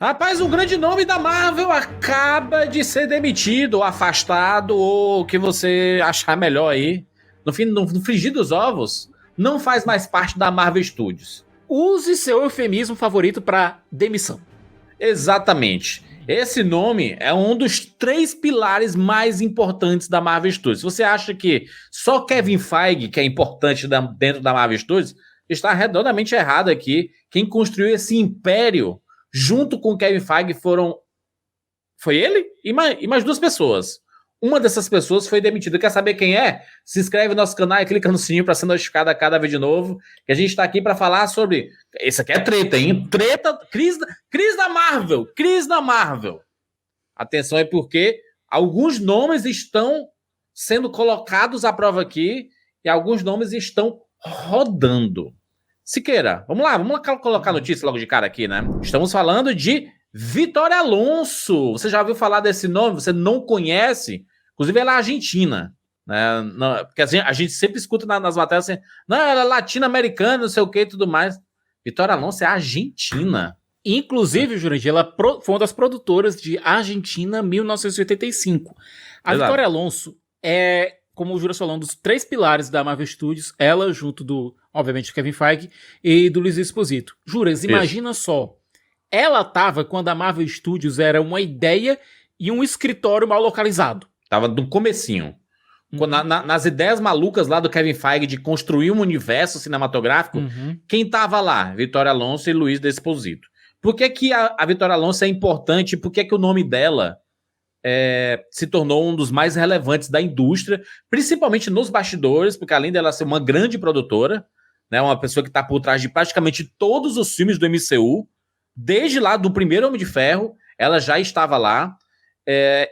Rapaz, um grande nome da Marvel acaba de ser demitido, ou afastado, ou o que você achar melhor aí. No frigir dos ovos, não faz mais parte da Marvel Studios. Use seu eufemismo favorito para demissão. Exatamente. Esse nome é um dos 3 pilares mais importantes da Marvel Studios. Se você acha que só Kevin Feige que é importante dentro da Marvel Studios, está redondamente errado aqui. Quem construiu esse império junto com Kevin Feige foi ele e mais 2 pessoas. Uma dessas pessoas foi demitida. Quer saber quem é? Se inscreve no nosso canal e clica no sininho para ser notificado a cada vídeo novo. Que a gente está aqui para falar sobre... Esse aqui é treta, hein? Treta, crise da Marvel. Crise da Marvel. Atenção aí porque alguns nomes estão sendo colocados à prova aqui e alguns nomes estão rodando. Siqueira, vamos lá colocar a notícia logo de cara aqui, né? Estamos falando de Vitória Alonso. Você já ouviu falar desse nome? Você não conhece? Inclusive, ela é argentina. Né? Não, porque a gente sempre escuta nas matérias assim, não, ela é latino-americana, não sei o que e tudo mais. Vitória Alonso é argentina. Inclusive, Jurandir, ela foi uma das produtoras de Argentina 1985. A Exato. Vitória Alonso é, como o Juras falou, um dos 3 pilares da Marvel Studios, ela junto obviamente, do Kevin Feige e do Luiz Esposito. Juras, imagina só, ela tava quando a Marvel Studios era uma ideia e um escritório mal localizado. Tava no comecinho. Nas ideias malucas lá do Kevin Feige de construir um universo cinematográfico, quem tava lá? Vitória Alonso e Luiz Esposito. Por que a Vitória Alonso é importante? Por que o nome dela se tornou um dos mais relevantes da indústria, principalmente nos bastidores, porque além dela ser uma grande produtora, né, uma pessoa que está por trás de praticamente todos os filmes do MCU, desde lá do primeiro Homem de Ferro, ela já estava lá.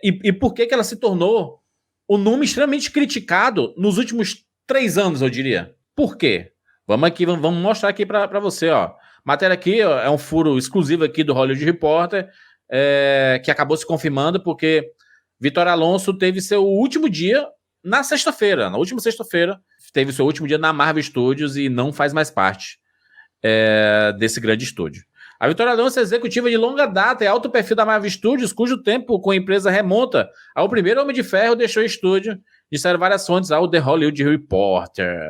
E por que ela se tornou um nome extremamente criticado nos últimos 3 anos, eu diria? Por quê? Vamos mostrar aqui para você, ó. Matéria aqui ó, é um furo exclusivo aqui do Hollywood Reporter, que acabou se confirmando porque Vitória Alonso teve seu último dia na sexta-feira. Na última sexta-feira, teve seu último dia na Marvel Studios e não faz mais parte desse grande estúdio. A Vitória Alonso é executiva de longa data e alto perfil da Marvel Studios, cujo tempo com a empresa remonta ao primeiro Homem de Ferro deixou o estúdio, disseram várias fontes ao The Hollywood Reporter.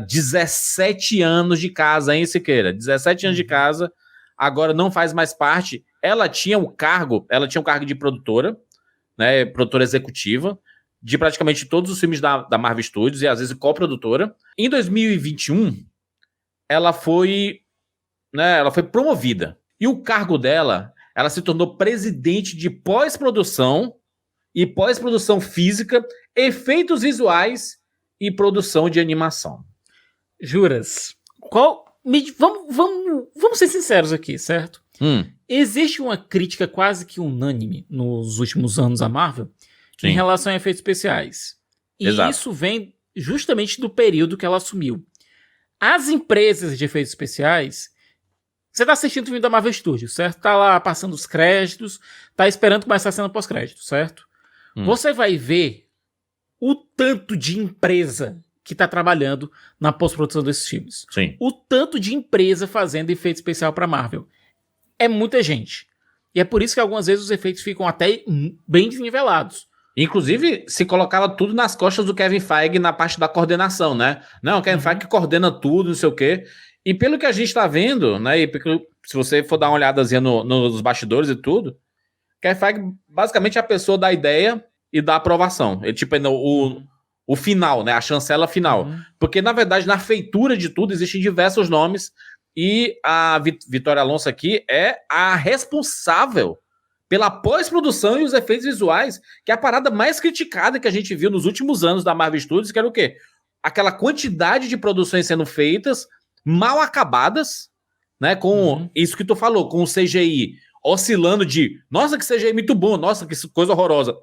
17 anos de casa, hein, Siqueira? 17 anos de casa, agora não faz mais parte. Ela tinha um cargo de produtora, né, produtora executiva, de praticamente todos os filmes da Marvel Studios e às vezes coprodutora. Em 2021, ela foi promovida. E o cargo dela, ela se tornou presidente de pós-produção e pós-produção física, efeitos visuais e produção de animação. Juras, vamos ser sinceros aqui, certo? Existe uma crítica quase que unânime nos últimos anos à Marvel em relação a efeitos especiais. E Exato. Isso vem justamente do período que ela assumiu. As empresas de efeitos especiais... Você tá assistindo o filme da Marvel Studios, certo? Tá lá passando os créditos, tá esperando começar a cena pós-crédito, certo? Você vai ver o tanto de empresa que tá trabalhando na pós-produção desses filmes. Sim. O tanto de empresa fazendo efeito especial pra Marvel. É muita gente. E é por isso que algumas vezes os efeitos ficam até bem desnivelados. Inclusive, se colocava tudo nas costas do Kevin Feige na parte da coordenação, né? Não, o Kevin Feige coordena tudo, não sei o quê. E pelo que a gente tá vendo, né? E se você for dar uma olhadazinha nos bastidores e tudo, Kevin Feige basicamente é a pessoa da ideia e da aprovação. Ele, tipo, o final, né? A chancela final. Porque, na verdade, na feitura de tudo, existem diversos nomes e a Vitória Alonso aqui é a responsável pela pós-produção e os efeitos visuais, que é a parada mais criticada que a gente viu nos últimos anos da Marvel Studios, que era o quê? Aquela quantidade de produções sendo feitas, mal acabadas, né? Com isso que tu falou, com o CGI oscilando de, nossa, que CGI muito bom, nossa, que coisa horrorosa.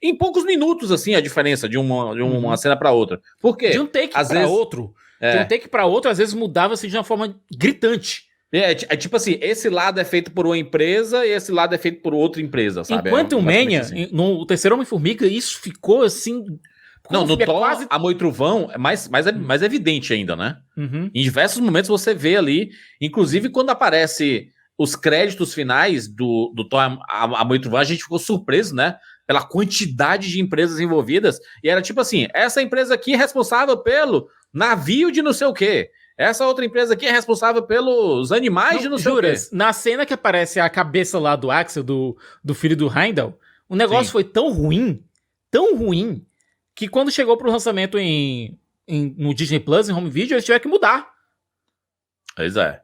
Em poucos minutos, assim, a diferença de uma cena para outra. Por quê? De um take para outro, de um take para outro, às vezes mudava-se de uma forma gritante. É tipo assim, esse lado é feito por uma empresa e esse lado é feito por outra empresa, sabe? Enquanto o Mania, assim. No terceiro Homem-Formiga, isso ficou assim... Não, no Thor, Amor e Trovão é mais evidente ainda, né? Em diversos momentos você vê ali, inclusive quando aparece os créditos finais do Thor Amor e Trovão, a gente ficou surpreso, né? Pela quantidade de empresas envolvidas. E era tipo assim, essa empresa aqui é responsável pelo navio de não sei o quê. Essa outra empresa aqui é responsável pelos animais de não sei o quê. Na cena que aparece a cabeça lá do Axel, do filho do Heimdall, o negócio foi tão ruim, que quando chegou pro lançamento no Disney Plus, em Home Video, eles tiveram que mudar. Pois é.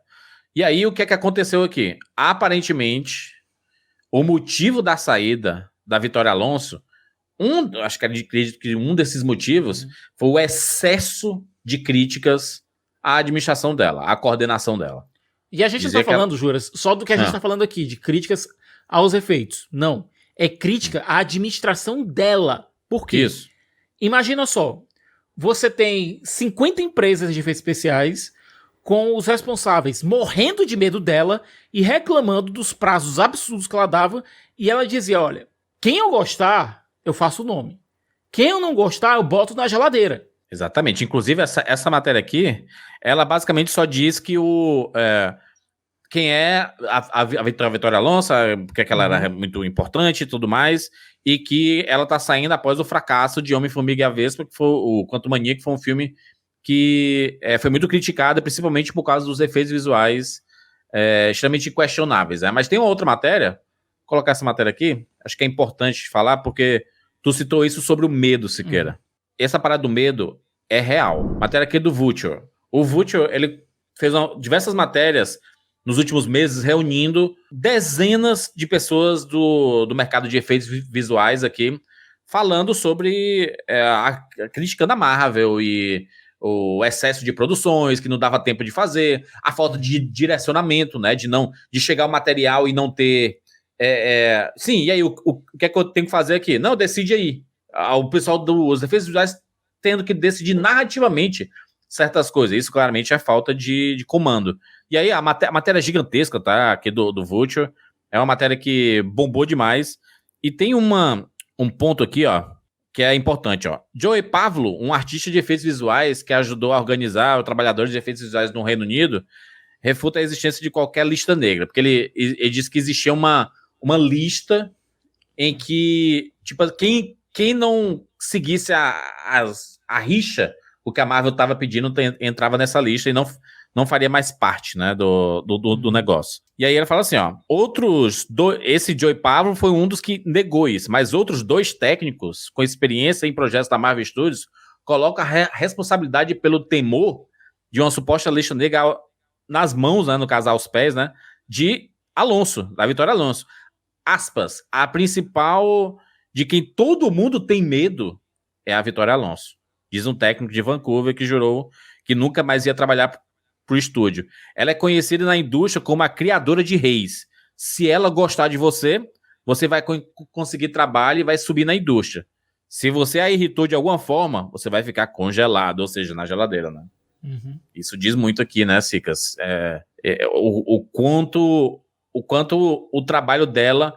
E aí, o que é que aconteceu aqui? Aparentemente, o motivo da saída da Vitória Alonso, acho que acredito que um desses motivos foi o excesso de críticas à administração dela, à coordenação dela. E a gente não tá falando, Juras, só do que a gente tá falando aqui, de críticas aos efeitos. Não. É crítica à administração dela. Por quê? Isso. Imagina só, você tem 50 empresas de efeitos especiais com os responsáveis morrendo de medo dela e reclamando dos prazos absurdos que ela dava, e ela dizia, olha, quem eu gostar, eu faço o nome. Quem eu não gostar, eu boto na geladeira. Exatamente. Inclusive, essa matéria aqui, ela basicamente só diz que quem é a Vitória Alonso, porque ela era muito importante e tudo mais, e que ela tá saindo após o fracasso de Homem-Formiga e a Vespa, que foi o Quantumania, que foi um filme que foi muito criticado, principalmente por causa dos efeitos visuais extremamente questionáveis. Mas tem uma outra matéria, vou colocar essa matéria aqui, acho que é importante falar, porque tu citou isso sobre o medo, Siqueira. Essa parada do medo é real. Matéria aqui do Vulture. O Vulture, ele fez diversas matérias nos últimos meses, reunindo dezenas de pessoas do mercado de efeitos visuais aqui, falando sobre criticando a Marvel e o excesso de produções, que não dava tempo de fazer, a falta de direcionamento, né, de chegar o material e não ter... sim, e aí, o que é que eu tenho que fazer aqui? Não, decide aí. O pessoal dos efeitos visuais tendo que decidir narrativamente certas coisas. Isso, claramente, é falta de comando. E aí, a matéria é gigantesca, tá? Aqui do Vulture. É uma matéria que bombou demais. E tem um ponto aqui, ó, que é importante, ó. Joey Pavlo, um artista de efeitos visuais que ajudou a organizar os trabalhadores de efeitos visuais no Reino Unido, refuta a existência de qualquer lista negra. Porque ele disse que existia uma lista em que, tipo, quem não seguisse a rixa, o que a Marvel estava pedindo, entrava nessa lista e não faria mais parte, né, do negócio. E aí ele fala assim, ó, esse Joey Pavlo foi um dos que negou isso, mas outros 2 técnicos com experiência em projetos da Marvel Studios colocam a responsabilidade pelo temor de uma suposta lista negra nas mãos, né, no caso aos pés, né, de Alonso, da Vitória Alonso. Aspas, a principal de quem todo mundo tem medo é a Vitória Alonso. Diz um técnico de Vancouver que jurou que nunca mais ia trabalhar pro estúdio. Ela é conhecida na indústria como a criadora de reis. Se ela gostar de você, você vai conseguir trabalho e vai subir na indústria. Se você a irritou de alguma forma, você vai ficar congelado, ou seja, na geladeira, né? Isso diz muito aqui, né, Cicas? O quanto o trabalho dela,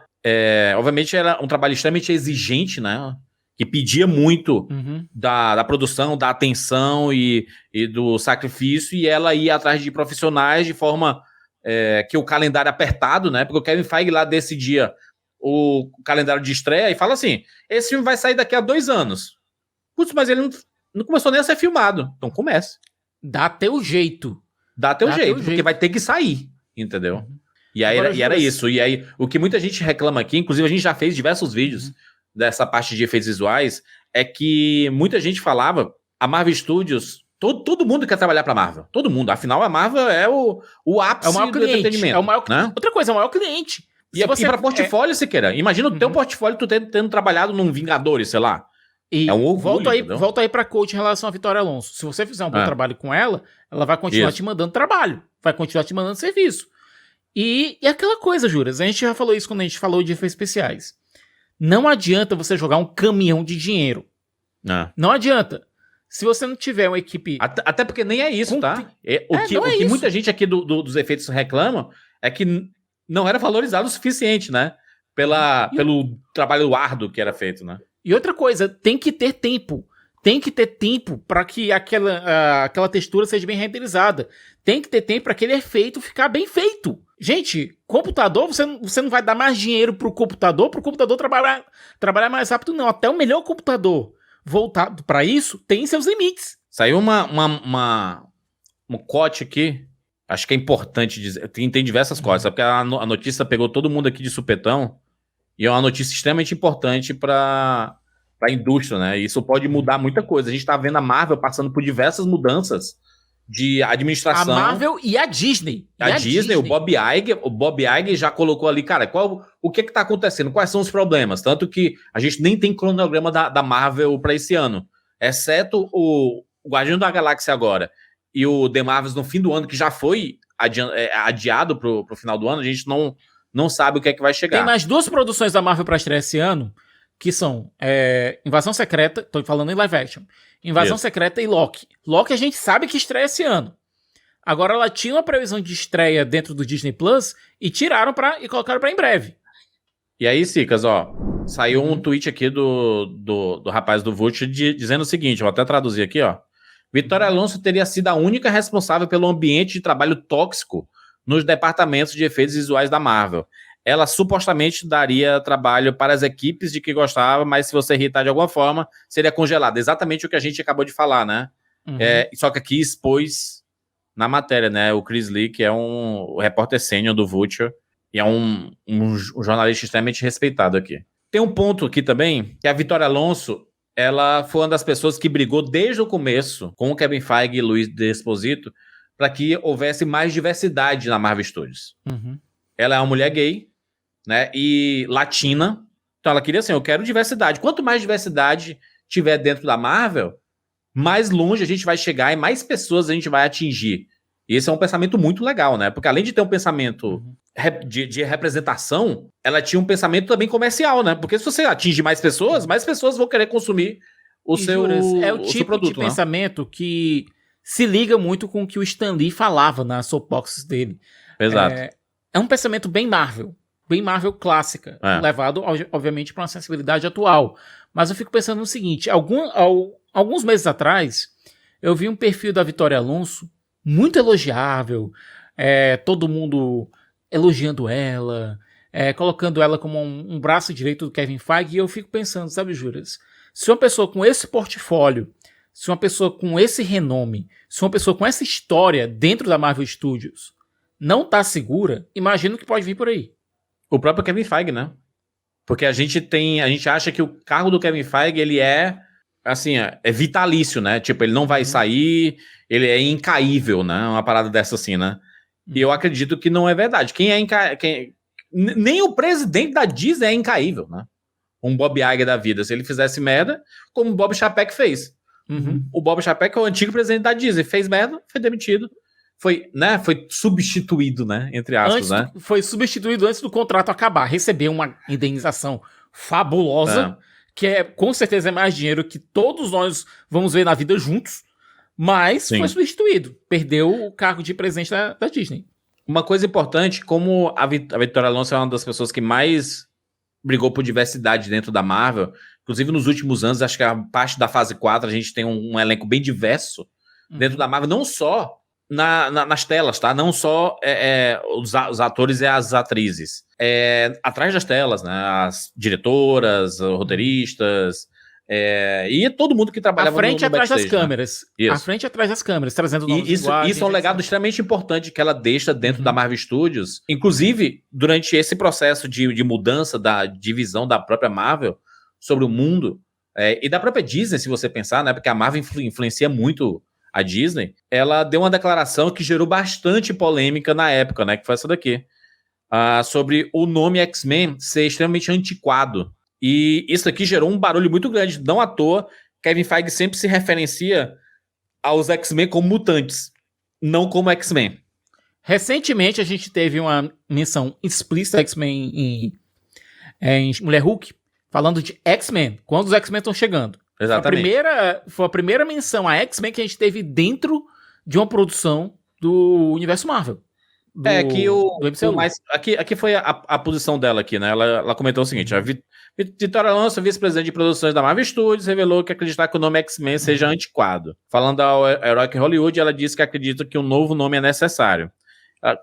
obviamente, era um trabalho extremamente exigente, né? Que pedia muito da produção, da atenção e do sacrifício, e ela ia atrás de profissionais de forma que o calendário apertado, né? Porque o Kevin Feige lá decidia o calendário de estreia e fala assim, esse filme vai sair daqui a 2 anos. Putz, mas ele não começou nem a ser filmado. Então comece. Dá teu jeito. Porque vai ter que sair, entendeu? E aí era isso. E aí, o que muita gente reclama aqui, inclusive a gente já fez diversos vídeos dessa parte de efeitos visuais, é que muita gente falava, a Marvel Studios, todo mundo quer trabalhar pra Marvel. Todo mundo. Afinal, a Marvel é o ápice do entretenimento. Né? Outra coisa, é o maior cliente. E pra portfólio, Siqueira. Imagina o teu portfólio, tu tendo trabalhado num Vingadores, sei lá. E um orgulho, volta aí pra coach em relação à Vitória Alonso. Se você fizer um bom trabalho com ela vai continuar te mandando trabalho. Vai continuar te mandando serviço. E aquela coisa, Juras, a gente já falou isso quando a gente falou de efeitos especiais. Não adianta você jogar um caminhão de dinheiro. Não adianta. Se você não tiver uma equipe... Até porque nem é isso, tá? O que muita gente aqui dos efeitos reclama é que não era valorizado o suficiente, né? Pelo trabalho árduo que era feito, né? E outra coisa, tem que ter tempo. Tem que ter tempo para que aquela textura seja bem renderizada. Tem que ter tempo para aquele efeito ficar bem feito. Gente, computador, você não vai dar mais dinheiro pro computador trabalhar mais rápido, não. Até o melhor computador voltado para isso tem seus limites. Saiu um corte aqui, acho que é importante dizer, tem diversas coisas, porque a notícia pegou todo mundo aqui de supetão, e é uma notícia extremamente importante para a indústria, né? Isso pode mudar muita coisa. A gente tá vendo a Marvel passando por diversas mudanças de administração. A Marvel e a Disney. O Bob Iger já colocou ali, cara, o que tá acontecendo? Quais são os problemas? Tanto que a gente nem tem cronograma da Marvel para esse ano, exceto o Guardião da Galáxia agora e o The Marvels no fim do ano, que já foi adiado pro final do ano. A gente não sabe o que é que vai chegar. Tem mais 2 produções da Marvel para estrear esse ano, que são Invasão Secreta, tô falando em live action, Invasão Secreta e Loki. Loki a gente sabe que estreia esse ano. Agora ela tinha uma previsão de estreia dentro do Disney Plus e tiraram e colocaram para em breve. E aí, Cicas, saiu um tweet aqui do rapaz do Vulture dizendo o seguinte, vou até traduzir aqui, Vitória Alonso teria sido a única responsável pelo ambiente de trabalho tóxico nos departamentos de efeitos visuais da Marvel. Ela supostamente daria trabalho para as equipes de que gostava, mas se você irritar de alguma forma, seria congelada. Exatamente o que a gente acabou de falar, né? Só que aqui expôs na matéria, né? O Chris Lee, que é o repórter sênior do Vulture, e é um jornalista extremamente respeitado aqui. Tem um ponto aqui também, que a Vitória Alonso, ela foi uma das pessoas que brigou desde o começo com o Kevin Feige e Luiz D'Esposito para que houvesse mais diversidade na Marvel Studios. Ela é uma mulher gay, né, e latina, então ela queria assim, eu quero diversidade. Quanto mais diversidade tiver dentro da Marvel, mais longe a gente vai chegar e mais pessoas a gente vai atingir. E esse é um pensamento muito legal, né, porque além de ter um pensamento de representação, ela tinha um pensamento também comercial, né, porque se você atinge mais pessoas vão querer consumir o seu produto. É o tipo de pensamento que se liga muito com o que o Stan Lee falava nas soapboxes dele. Exato. É um pensamento bem Marvel clássica, levado, obviamente, para uma sensibilidade atual. Mas eu fico pensando no seguinte, alguns meses atrás, eu vi um perfil da Vitória Alonso muito elogiável, todo mundo elogiando ela, colocando ela como um braço direito do Kevin Feige, e eu fico pensando, sabe, Juras, se uma pessoa com esse portfólio, se uma pessoa com esse renome, se uma pessoa com essa história dentro da Marvel Studios não tá segura, imagina o que pode vir por aí. O próprio Kevin Feige, né? Porque a gente acha que o cargo do Kevin Feige, ele é, assim, é vitalício, né? Tipo, ele não vai sair, ele é incaível, né? Uma parada dessa assim, né? E eu acredito que não é verdade. Nem o presidente da Disney é incaível, né? Um Bob Iger da vida. Se ele fizesse merda, como o Bob Chapek fez. O Bob Chapek é o antigo presidente da Disney. Fez merda, foi demitido. Foi substituído, né? Entre aspas, né? Foi substituído antes do contrato acabar. Recebeu uma indenização fabulosa, que com certeza é mais dinheiro que todos nós vamos ver na vida juntos, mas foi substituído. Perdeu o cargo de presidente da Disney. Uma coisa importante, como a Vitória Alonso é uma das pessoas que mais brigou por diversidade dentro da Marvel, inclusive nos últimos anos, acho que a parte da fase 4 a gente tem um elenco bem diverso dentro da Marvel, não só nas telas, tá? Não só os atores e as atrizes. Atrás das telas, né? As diretoras, roteiristas, e todo mundo que trabalhava à frente e atrás das backstage, câmeras. Né? À frente e atrás das câmeras, trazendo novos isso é um legado extremamente importante que ela deixa dentro da Marvel Studios. Inclusive, durante esse processo de mudança da divisão da própria Marvel sobre o mundo, e da própria Disney, se você pensar, né? Porque a Marvel influencia muito a Disney, ela deu uma declaração que gerou bastante polêmica na época, né? Que foi essa daqui. Sobre o nome X-Men ser extremamente antiquado. E isso aqui gerou um barulho muito grande. Não à toa, Kevin Feige sempre se referencia aos X-Men como mutantes, não como X-Men. Recentemente, a gente teve uma menção explícita X-Men em Mulher Hulk, falando de X-Men, quando os X-Men estão chegando. Exatamente. Foi a primeira menção a X-Men que a gente teve dentro de uma produção do universo Marvel. Aqui foi a posição dela aqui, né? Ela comentou o seguinte: a Vitória Alonso, vice-presidente de produções da Marvel Studios, revelou que acredita que o nome X-Men seja antiquado. Falando ao Heroic Hollywood, ela disse que acredita que um novo nome é necessário.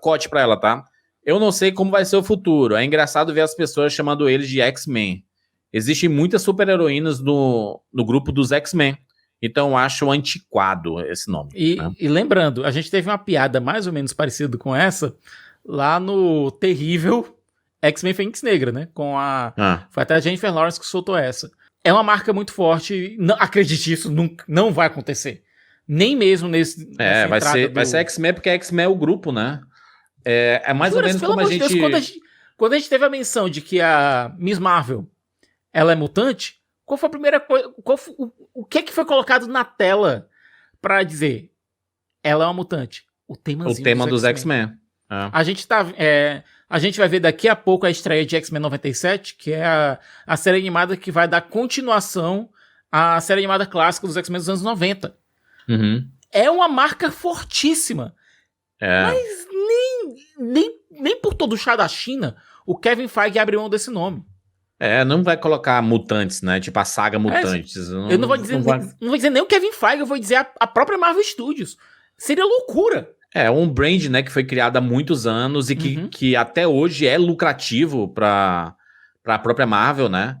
Cote pra ela, tá? Eu não sei como vai ser o futuro. É engraçado ver as pessoas chamando eles de X-Men. Existem muitas super-heroínas no grupo dos X-Men. Então eu acho antiquado esse nome. E lembrando, a gente teve uma piada mais ou menos parecida com essa lá no terrível X-Men Fênix Negra, né? Foi até a Jennifer Lawrence que soltou essa. É uma marca muito forte. Não, acredite, isso não vai acontecer. Nem mesmo nesse... Vai ser X-Men, porque X-Men é o grupo, né? É mais ou menos como a gente... Deus, quando a gente teve a menção de que a Miss Marvel, ela é mutante, qual foi a primeira coisa... O que foi colocado na tela pra dizer ela é uma mutante? O tema dos X-Men. A gente vai ver daqui a pouco a estreia de X-Men 97, que é a série animada que vai dar continuação à série animada clássica dos X-Men dos anos 90. Uhum. É uma marca fortíssima. Mas nem por todo o chá da China o Kevin Feige abre mão desse nome. Não vai colocar mutantes, né? Tipo a saga Mutantes. Eu não vou dizer nem o Kevin Feige, eu vou dizer a própria Marvel Studios. Seria loucura. É um brand, né, que foi criado há muitos anos e que até hoje é lucrativo para a própria Marvel, né?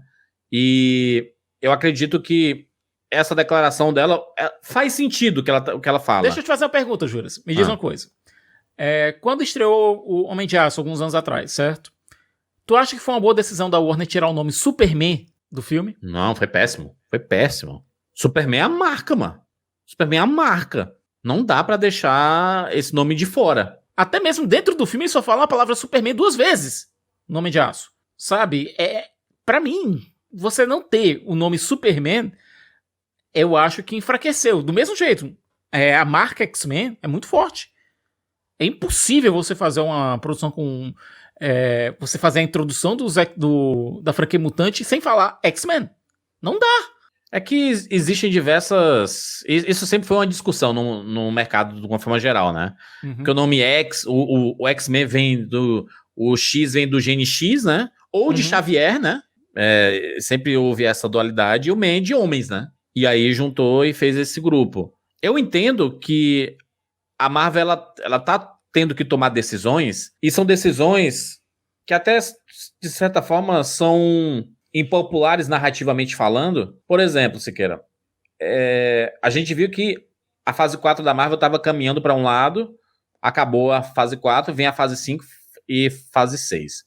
E eu acredito que essa declaração dela faz sentido o que ela fala. Deixa eu te fazer uma pergunta, Juras. Me diz uma coisa. Quando estreou o Homem de Aço, alguns anos atrás, certo? Tu acha que foi uma boa decisão da Warner tirar o nome Superman do filme? Não, foi péssimo. Foi péssimo. Superman é a marca, mano. Superman é a marca. Não dá pra deixar esse nome de fora. Até mesmo dentro do filme ele só fala a palavra Superman 2 vezes. Nome de Aço. Sabe? Pra mim, você não ter o nome Superman, eu acho que enfraqueceu. Do mesmo jeito, a marca X-Men é muito forte. É impossível você fazer uma produção com... você fazer a introdução da franquia mutante sem falar X-Men. Não dá. É que existem diversas... Isso sempre foi uma discussão no mercado de uma forma geral, né? Porque o nome X, o X-Men vem do... O X vem do gene X, né? Ou de Xavier, né? Sempre houve essa dualidade. E o Man de homens, né? E aí juntou e fez esse grupo. Eu entendo que a Marvel, ela tá tendo que tomar decisões, e são decisões que até, de certa forma, são impopulares narrativamente falando. Por exemplo, Siqueira, a gente viu que a fase 4 da Marvel estava caminhando para um lado, acabou a fase 4, vem a fase 5 e fase 6.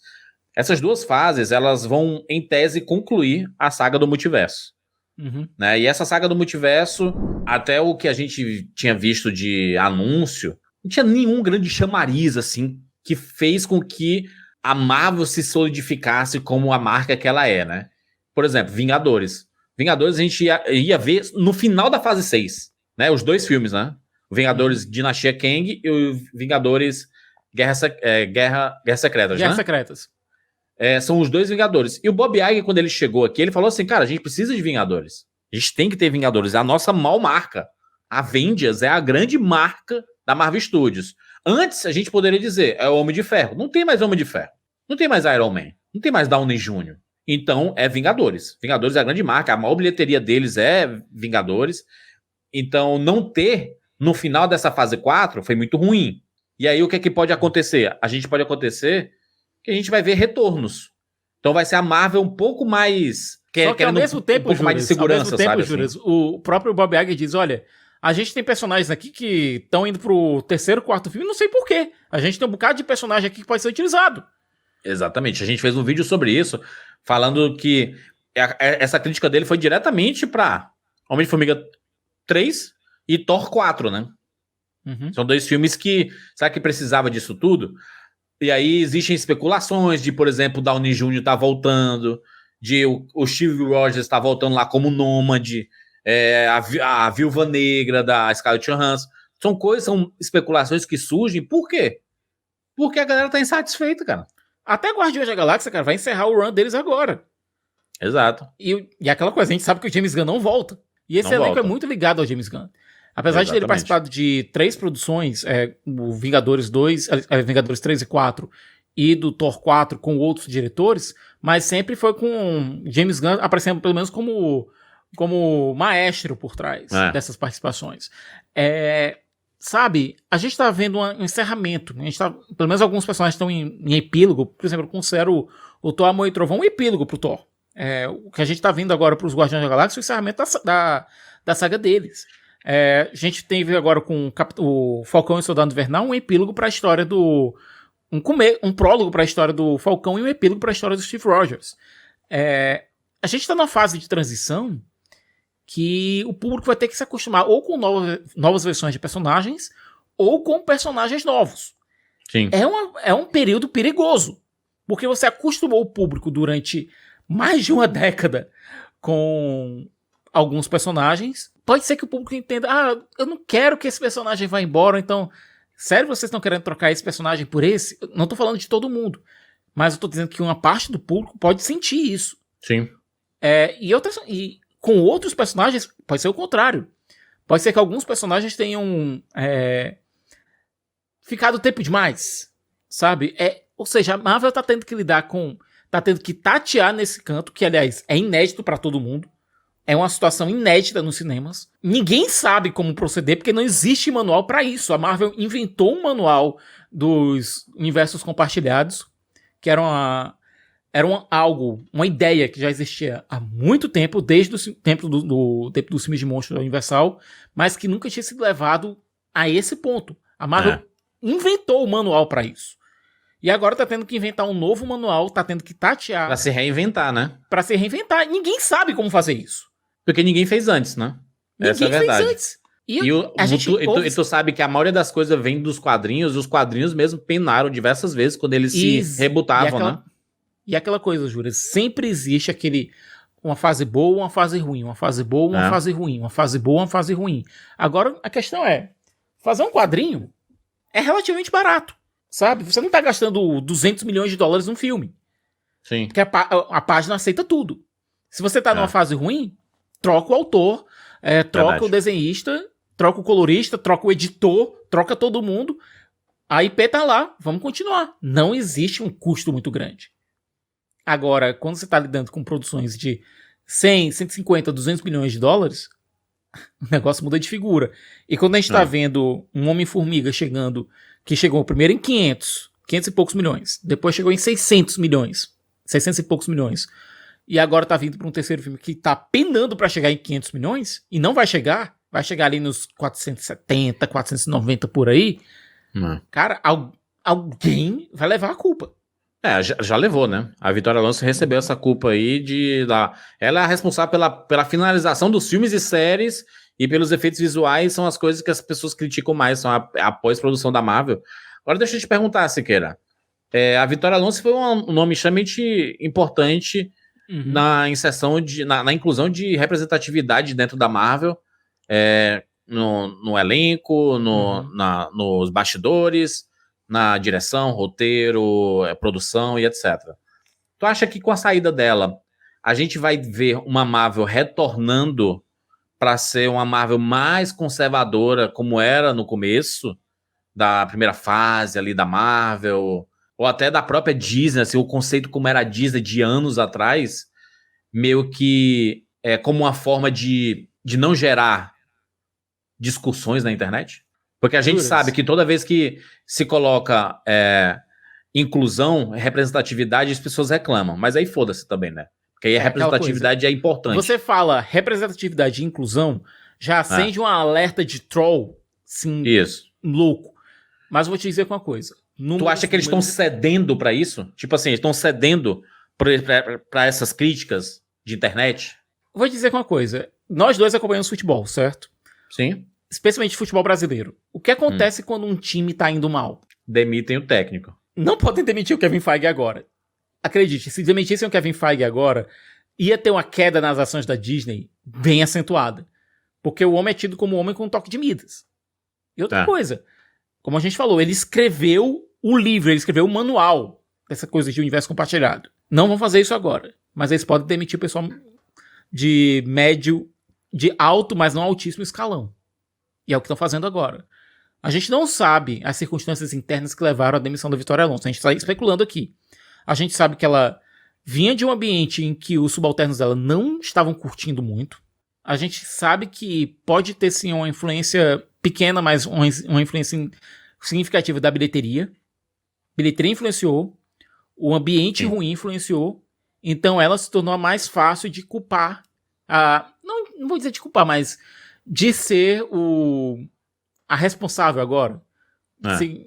Essas duas fases, elas vão, em tese, concluir a saga do multiverso. Né? E essa saga do multiverso, até o que a gente tinha visto de anúncio, não tinha nenhum grande chamariz, assim, que fez com que a Marvel se solidificasse como a marca que ela é, né? Por exemplo, Vingadores. Vingadores a gente ia ver no final da fase 6, né? Os dois filmes, né? O Vingadores Dinastia Kang e o Vingadores Guerra Secretas, Guerra né? Secretas. São os dois Vingadores. E o Bob Iger, quando ele chegou aqui, ele falou assim, cara, a gente precisa de Vingadores. A gente tem que ter Vingadores. É a nossa mal marca. A Avengers é a grande marca da Marvel Studios. Antes, a gente poderia dizer, é o Homem de Ferro. Não tem mais Homem de Ferro. Não tem mais Iron Man. Não tem mais Downey Jr. Então, é Vingadores. Vingadores é a grande marca. A maior bilheteria deles é Vingadores. Então, não ter no final dessa fase 4 foi muito ruim. E aí, o que é que pode acontecer? Que a gente vai ver retornos. Então, vai ser a Marvel um pouco mais... Só que ao mesmo tempo, um pouco mais de segurança, sabe? Juras, o próprio Bob Iger diz, olha... A gente tem personagens aqui que estão indo pro terceiro, quarto filme, não sei porquê. A gente tem um bocado de personagem aqui que pode ser utilizado. Exatamente. A gente fez um vídeo sobre isso, falando que essa crítica dele foi diretamente pra Homem de Formiga 3 e Thor 4, né? São dois filmes que... Será que precisava disso tudo? E aí existem especulações de, por exemplo, o Downey Jr. tá voltando, de o Steve Rogers tá voltando lá como Nômade... a Viúva Negra da Scarlett Johansson. São especulações que surgem. Por quê? Porque a galera tá insatisfeita, cara. Até Guardiões da Galáxia, cara, vai encerrar o run deles agora. Exato. E aquela coisa, a gente sabe que o James Gunn não volta. E esse elenco é muito ligado ao James Gunn. Apesar de ele participado de 3 produções, o Vingadores 2, Vingadores 3 e 4, e do Thor 4 com outros diretores, mas sempre foi com James Gunn aparecendo pelo menos como maestro por trás dessas participações. sabe, a gente tá vendo um encerramento. A gente tá, pelo menos alguns personagens estão em epílogo. Por exemplo, eu considero o Thor, Amor e Trovão um epílogo pro Thor. O que a gente tá vendo agora pros Guardiões da Galáxia é o encerramento da saga deles. A gente teve agora com o Falcão e o Soldado Invernal um epílogo pra história do... Um prólogo pra história do Falcão e um epílogo pra história do Steve Rogers. A gente tá numa fase de transição que o público vai ter que se acostumar ou com novas versões de personagens ou com personagens novos. Sim. É um período perigoso, porque você acostumou o público durante mais de uma década com alguns personagens. Pode ser que o público entenda, eu não quero que esse personagem vá embora, então, sério vocês estão querendo trocar esse personagem por esse? Eu não tô falando de todo mundo, mas eu tô dizendo que uma parte do público pode sentir isso. Sim. E com outros personagens, pode ser o contrário. Pode ser que alguns personagens tenham ficado tempo demais, sabe? Ou seja, a Marvel tá tendo que lidar com... Tá tendo que tatear nesse canto, que, aliás, é inédito pra todo mundo. É uma situação inédita nos cinemas. Ninguém sabe como proceder, porque não existe manual pra isso. A Marvel inventou um manual dos universos compartilhados, que era uma ideia que já existia há muito tempo, desde o tempo dos filmes de monstros da Universal, mas que nunca tinha sido levado a esse ponto. A Marvel inventou o manual pra isso. E agora tá tendo que inventar um novo manual, tá tendo que tatear. Pra se reinventar, né? Pra se reinventar. Ninguém sabe como fazer isso. Porque ninguém fez antes, né? Essa é a verdade. Fez antes. E tu sabe que a maioria das coisas vem dos quadrinhos, e os quadrinhos mesmo penaram diversas vezes quando eles se rebutavam, né? E aquela coisa, Júlia, sempre existe uma fase boa, uma fase ruim, uma fase boa, uma fase ruim, uma fase boa, uma fase ruim. Agora, a questão é, fazer um quadrinho é relativamente barato, sabe? Você não tá gastando $200 milhões num filme. Sim. Porque a página aceita tudo. Se você tá numa fase ruim, troca o autor, troca o desenhista, troca o colorista, troca o editor, troca todo mundo. A IP tá lá, vamos continuar. Não existe um custo muito grande. Agora, quando você está lidando com produções de 100, 150, $200 milhões, o negócio muda de figura. E quando a gente está vendo um Homem-Formiga que chegou primeiro em 500 e poucos milhões, depois chegou em 600 e poucos milhões, e agora está vindo para um terceiro filme que está penando para chegar em 500 milhões, e não vai chegar ali nos 470, 490 por aí, cara, alguém vai levar a culpa. Já levou, né? A Vitória Alonso recebeu essa culpa aí ela é a responsável pela finalização dos filmes e séries e pelos efeitos visuais, são as coisas que as pessoas criticam mais, são a pós-produção da Marvel. Agora deixa eu te perguntar, Siqueira. A Vitória Alonso foi um nome extremamente importante na inserção, na inclusão de representatividade dentro da Marvel, no elenco, nos bastidores, na direção, roteiro, produção e etc. Tu acha que com a saída dela, a gente vai ver uma Marvel retornando para ser uma Marvel mais conservadora, como era no começo da primeira fase ali da Marvel, ou até da própria Disney, assim, o conceito como era a Disney de anos atrás, meio que como uma forma de não gerar discussões na internet? Porque a gente sabe que toda vez que se coloca inclusão, representatividade, as pessoas reclamam. Mas aí foda-se também, né? Porque aí a representatividade é importante. Você fala representatividade e inclusão, já acende um alerta de troll, sim, louco. Mas eu vou te dizer uma coisa. Tu acha que eles estão cedendo pra isso? Tipo assim, eles estão cedendo pra essas críticas de internet? Vou te dizer uma coisa. Nós dois acompanhamos futebol, certo? Sim. Especialmente futebol brasileiro. O que acontece quando um time tá indo mal? Demitem o técnico. Não podem demitir o Kevin Feige agora. Acredite, se demitissem o Kevin Feige agora, ia ter uma queda nas ações da Disney bem acentuada. Porque o homem é tido como um homem com um toque de Midas. E outra coisa, como a gente falou, ele escreveu o livro, ele escreveu o manual dessa coisa de universo compartilhado. Não vão fazer isso agora, mas eles podem demitir o pessoal de médio, de alto, mas não altíssimo escalão. E é o que estão fazendo agora. A gente não sabe as circunstâncias internas que levaram à demissão da Vitória Alonso. A gente está especulando aqui. A gente sabe que ela vinha de um ambiente em que os subalternos dela não estavam curtindo muito. A gente sabe que pode ter sim uma influência pequena, mas uma influência significativa da bilheteria. Bilheteria influenciou, o ambiente ruim influenciou, então ela se tornou a mais fácil de culpar, não vou dizer de culpar, mas de ser a responsável agora.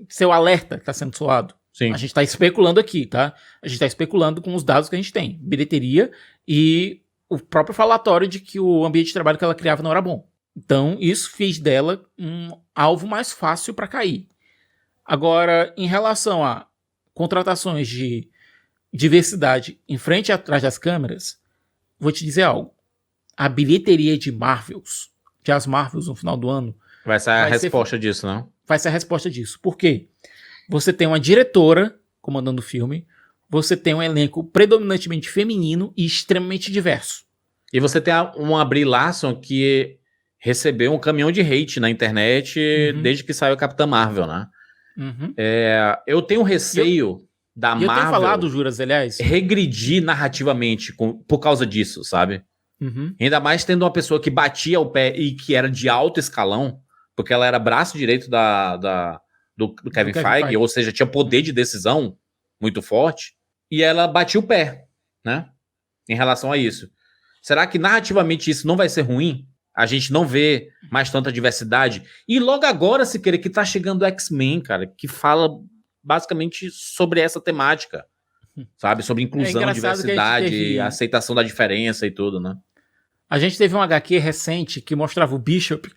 Ser o alerta que está sendo soado. Sim. A gente está especulando aqui, tá? A gente está especulando com os dados que a gente tem. Bilheteria e o próprio falatório de que o ambiente de trabalho que ela criava não era bom. Então, isso fez dela um alvo mais fácil para cair. Agora, em relação a contratações de diversidade em frente e atrás das câmeras, vou te dizer algo. A bilheteria de as Marvels no final do ano... Vai ser a resposta disso, não? Vai ser a resposta disso. Por quê? Você tem uma diretora comandando o filme, você tem um elenco predominantemente feminino e extremamente diverso. E você tem uma Brie Larson que recebeu um caminhão de hate na internet desde que saiu a Capitã Marvel, né? Eu tenho receio da Marvel... Eu tenho falado, Juras, aliás... regredir narrativamente por causa disso, sabe? Ainda mais tendo uma pessoa que batia o pé e que era de alto escalão, porque ela era braço direito do Kevin Feige, ou seja, tinha poder de decisão muito forte, e ela batia o pé, né? Em relação a isso. Será que narrativamente isso não vai ser ruim? A gente não vê mais tanta diversidade? E logo agora, se querer, que tá chegando o X-Men, cara, que fala basicamente sobre essa temática, sabe? Sobre inclusão, diversidade, aceitação da diferença e tudo, né? A gente teve um HQ recente que mostrava o Bishop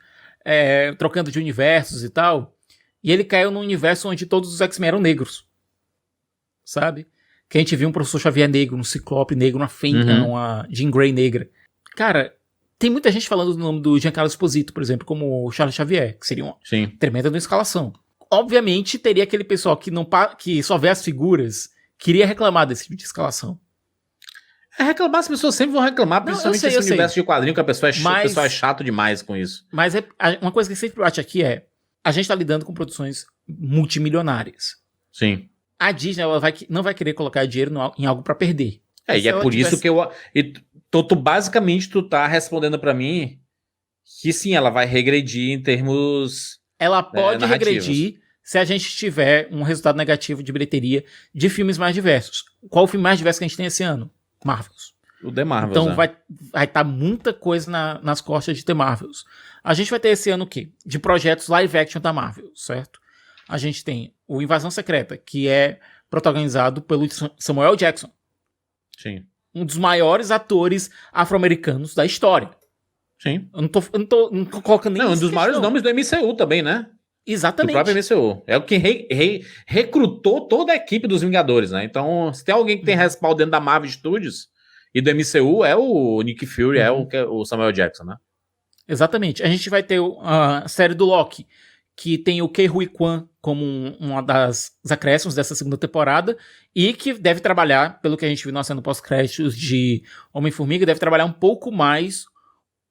trocando de universos e tal, e ele caiu num universo onde todos os X-Men eram negros, sabe? Que a gente viu um Professor Xavier negro, um Ciclope negro, uma Fênix, uma Jean Grey negra. Cara, tem muita gente falando do nome do Giancarlo Esposito, por exemplo, como o Charles Xavier, que seria uma tremenda de escalação. Obviamente, teria aquele pessoal que só vê as figuras, queria reclamar desse tipo de escalação. Reclamar, as pessoas sempre vão reclamar, principalmente nesse universo de quadrinho, que a pessoa é chato demais com isso. Mas uma coisa que sempre bate aqui a gente tá lidando com produções multimilionárias. Sim. A Disney não vai querer colocar dinheiro em algo pra perder. E é por isso que basicamente tu tá respondendo pra mim que sim, ela vai regredir em termos Ela pode regredir se a gente tiver um resultado negativo de bilheteria de filmes mais diversos. Qual o filme mais diverso que a gente tem esse ano? Marvels. O The Marvels. Então vai estar muita coisa nas costas de The Marvels. A gente vai ter esse ano o quê? De projetos live action da Marvel, certo? A gente tem o Invasão Secreta, que é protagonizado pelo Samuel Jackson. Sim. Um dos maiores atores afro-americanos da história. Sim. Eu não tô colocando nem um dos maiores nomes do MCU também, né? Exatamente. Do próprio MCU. É o que recrutou toda a equipe dos Vingadores, né? Então, se tem alguém que tem respaldo dentro da Marvel Studios e do MCU, é o Nick Fury, é o Samuel Jackson, né? Exatamente. A gente vai ter a série do Loki, que tem o Ke-Huy Quan como uma das acréscimos dessa segunda temporada e que deve trabalhar, pelo que a gente viu na cena pós-créditos de Homem-Formiga, deve trabalhar um pouco mais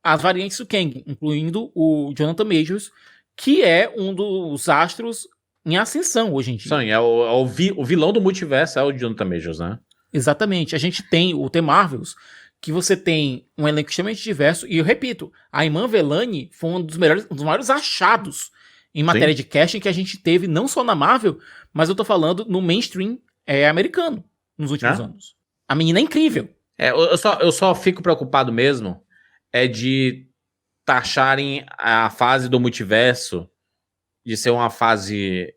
as variantes do Kang, incluindo o Jonathan Majors, que é um dos astros em ascensão hoje em dia. Sim, o vilão do multiverso é o Jonathan Majors, né? Exatamente. A gente tem o The Marvels, que você tem um elenco extremamente diverso, e eu repito, a Iman Vellani foi um dos maiores achados em matéria de casting que a gente teve, não só na Marvel, mas eu tô falando no mainstream americano nos últimos anos. A menina é incrível. Eu só fico preocupado mesmo de taxarem a fase do multiverso de ser uma fase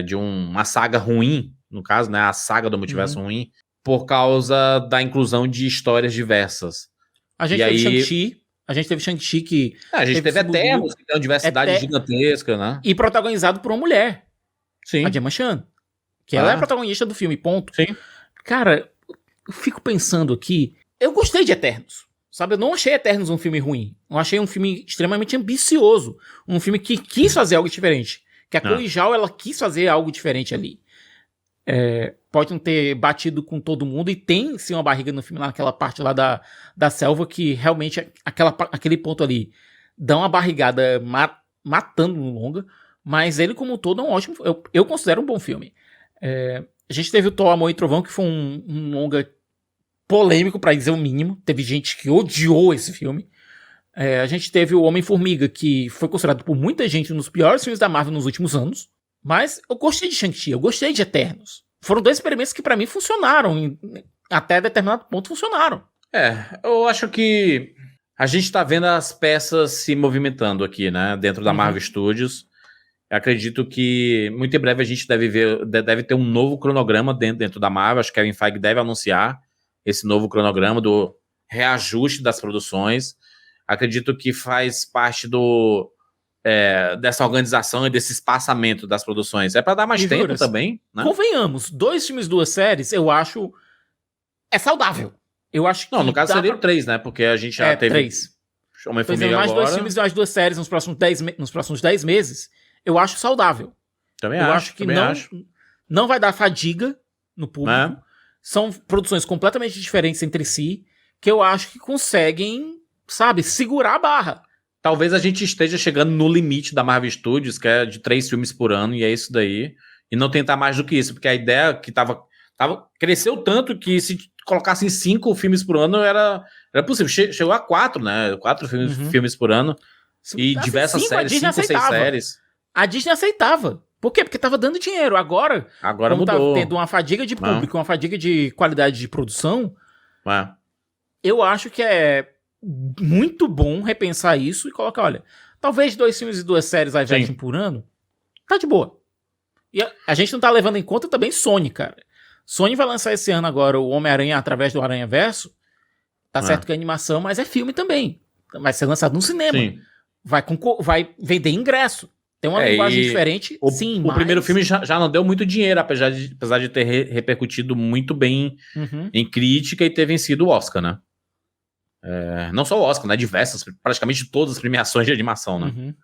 de uma saga ruim, no caso, né, a saga do multiverso ruim, por causa da inclusão de histórias diversas. A gente teve Shang-Chi. A gente teve Shang-Chi que... A gente teve Eternos, que tem uma diversidade gigantesca, né? E protagonizado por uma mulher. Sim. A Gemma Chan. Que ela é a protagonista do filme, ponto. Sim. Cara, eu fico pensando aqui... Eu gostei de Eternos. Sabe, eu não achei Eternos um filme ruim. Eu achei um filme extremamente ambicioso. Um filme que quis fazer algo diferente. Que a Chloe Zhao, ela quis fazer algo diferente ali. Pode não ter batido com todo mundo, e tem sim uma barriga no filme, naquela parte lá da selva, que realmente aquele ponto ali dá uma barrigada matando no longa, mas ele como um todo é um ótimo, eu considero um bom filme. A gente teve o Thor, Amor e Trovão, que foi um longa polêmico, pra dizer o mínimo. Teve gente que odiou esse filme. A gente teve o Homem-Formiga, que foi considerado por muita gente um dos piores filmes da Marvel nos últimos anos. Mas eu gostei de Shang-Chi, eu gostei de Eternos. Foram 2 experimentos que pra mim funcionaram. Até determinado ponto funcionaram. Eu acho que a gente tá vendo as peças se movimentando aqui, né? Dentro da Marvel Studios. Eu acredito que muito em breve a gente deve ter um novo cronograma dentro da Marvel. Acho que Kevin Feige deve anunciar esse novo cronograma do reajuste das produções. Acredito que faz parte dessa organização e desse espaçamento das produções. É para dar mais tempo também, né? Convenhamos, 2 filmes, 2 séries, eu acho saudável. Eu acho que no caso seria 3, né? Porque a gente já teve 3. Homem-Formiga agora. Mais 2 filmes e mais 2 séries nos próximos 10 meses, eu acho saudável. Também eu acho que não vai dar fadiga no público. São produções completamente diferentes entre si, que eu acho que conseguem, sabe, segurar a barra. Talvez a gente esteja chegando no limite da Marvel Studios, que é de 3 filmes por ano, e é isso daí. E não tentar mais do que isso, porque a ideia que cresceu tanto que se colocassem 5 filmes por ano era possível. Chegou a 4, né? 4 filmes por ano. E assim, diversas séries, 5 ou 6 séries. A Disney aceitava. Por quê? Porque tava dando dinheiro. Agora mudou. Tá tendo uma fadiga de público, uma fadiga de qualidade de produção. Eu acho que é muito bom repensar isso e colocar, olha, talvez 2 filmes e 2 séries live action por ano, tá de boa. E a gente não tá levando em conta também Sony, cara. Sony vai lançar esse ano agora o Homem-Aranha através do Aranhaverso. Tá certo que é animação, mas é filme também. Vai ser lançado no cinema. Sim. Vai vender ingresso. Tem uma linguagem diferente, sim. O primeiro filme já não deu muito dinheiro, apesar de ter repercutido muito bem em crítica e ter vencido o Oscar, né? Não só o Oscar, né? Praticamente todas as premiações de animação, né?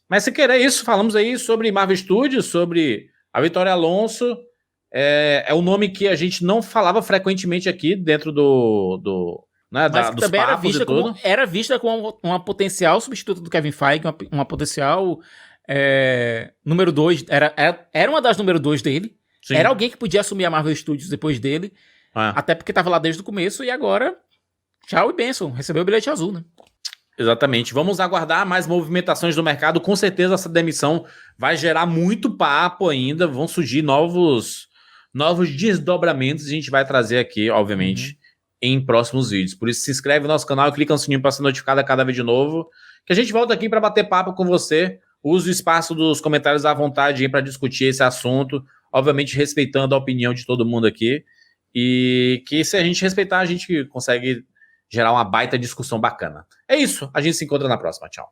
Mas se querer isso, falamos aí sobre Marvel Studios, sobre a Vitória Alonso. É um nome que a gente não falava frequentemente aqui dentro né, mas dos também papos era vista como uma potencial substituta do Kevin Feige, uma potencial número 2. Era uma das número 2 dele. Sim. Era alguém que podia assumir a Marvel Studios depois dele. Até porque estava lá desde o começo e agora, tchau e bênção. Recebeu o bilhete azul, né? Exatamente. Vamos aguardar mais movimentações do mercado. Com certeza essa demissão vai gerar muito papo ainda. Vão surgir novos desdobramentos. A gente vai trazer aqui, obviamente, em próximos vídeos. Por isso, se inscreve no nosso canal e clica no sininho para ser notificado a cada vídeo novo. Que a gente volta aqui para bater papo com você. Use o espaço dos comentários à vontade para discutir esse assunto. Obviamente, respeitando a opinião de todo mundo aqui. E que se a gente respeitar, a gente consegue gerar uma baita discussão bacana. É isso. A gente se encontra na próxima. Tchau.